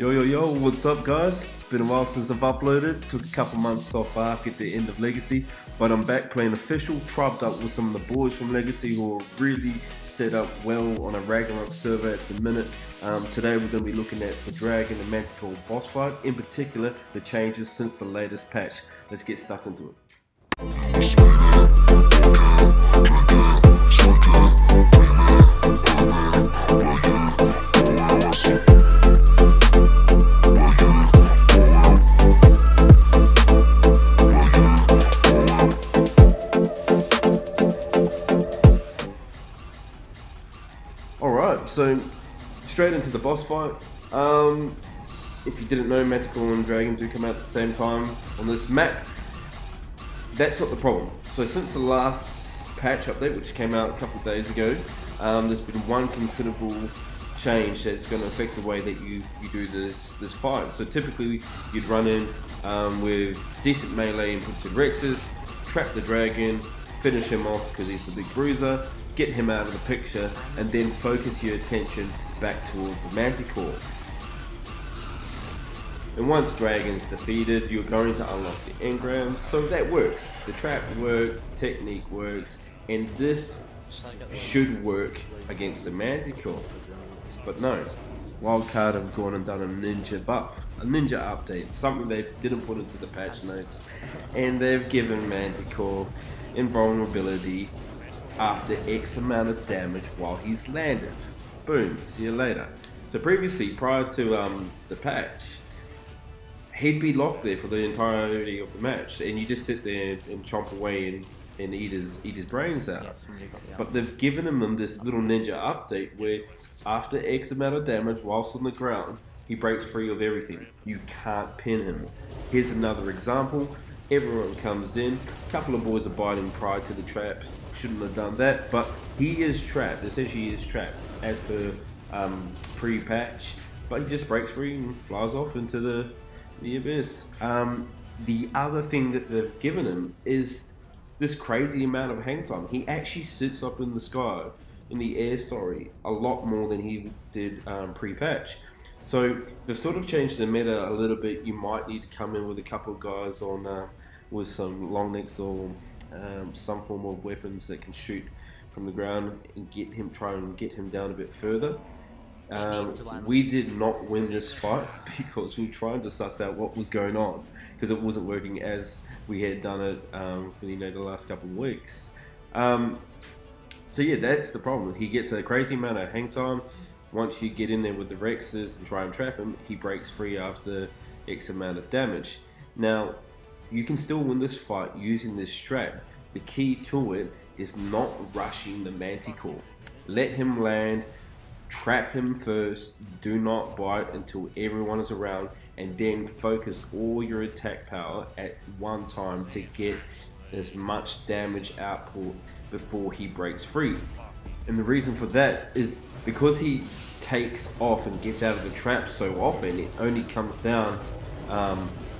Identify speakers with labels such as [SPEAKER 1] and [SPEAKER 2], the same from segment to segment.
[SPEAKER 1] Yo, what's up guys? It's been a while since I've uploaded. Took a couple months off after the end of Legacy, but I'm back playing official, tribed up with some of the boys from Legacy who are really set up well on a Ragnarok server at the minute. Today we're going to be looking at the Dragon and Manticore boss fight, in particular the changes since the latest patch. Let's get stuck into it. Alright, so straight into the boss fight. If you didn't know, Manticore and Dragon do come out at the same time on this map. That's not the problem. So since the last patch update, which came out a couple of days ago, there's been one considerable change that's going to affect the way that you do this fight. So typically you'd run in with decent melee input to Rexes, trap the Dragon, finish him off because he's the big bruiser, get him out of the picture, and then focus your attention back towards the Manticore. And once Dragon's defeated, you're going to unlock the engrams, so that works. The trap works, the technique works, and this should work against the Manticore. But no, Wildcard have gone and done a ninja buff, a ninja update, something they didn't put into the patch notes, and they've given Manticore invulnerability after X amount of damage while he's landed. Boom, see you later. So previously, prior to the patch, he'd be locked there for the entirety of the match, and you just sit there and chomp away and eat his brains out. But they've given him this little ninja update where after X amount of damage whilst on the ground, he breaks free of everything. You can't pin him. Here's another example. Everyone comes in, a couple of boys are biting prior to the trap, shouldn't have done that, but he is trapped, essentially he is trapped as per pre-patch, but he just breaks free and flies off into the abyss. The other thing that they've given him is this crazy amount of hang time. He actually sits up in the sky, in the air, a lot more than he did pre-patch. So they've sort of changed the meta a little bit. You might need to come in with a couple of guys on with some long necks or some form of weapons that can shoot from the ground and try and get him down a bit further. We did not win this fight because we were trying to suss out what was going on, because it wasn't working as we had done it for the last couple of weeks. So yeah, that's the problem. He gets a crazy amount of hang time. Once you get in there with the Rexes and try and trap him, he breaks free after X amount of damage. Now, you can still win this fight using this strat. The key to it is not rushing the Manticore. Let him land, trap him first, do not bite until everyone is around, and then focus all your attack power at one time to get as much damage output before he breaks free. And the reason for that is because he takes off and gets out of the trap so often, it only comes down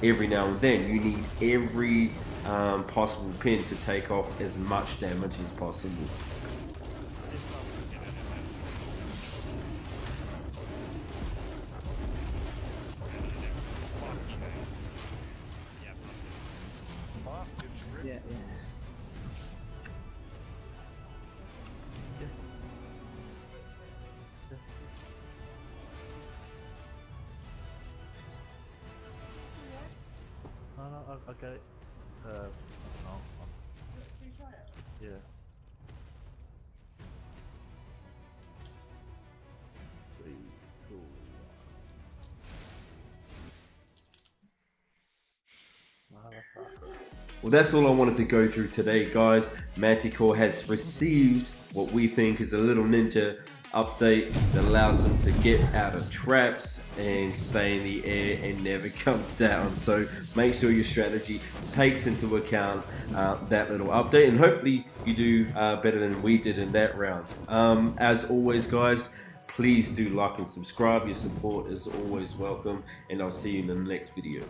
[SPEAKER 1] every now and then. You need every possible pin to take off as much damage as possible.
[SPEAKER 2] Yeah. No, okay. No. Yeah. Cool.
[SPEAKER 1] Well, that's all I wanted to go through today, guys. Manticore has received what we think is a little ninja update that allows them to get out of traps and stay in the air and never come down. So make sure your strategy takes into account that little update, and hopefully you do better than we did in that round. As always, guys, please do like and subscribe. Your support is always welcome, and I'll see you in the next video.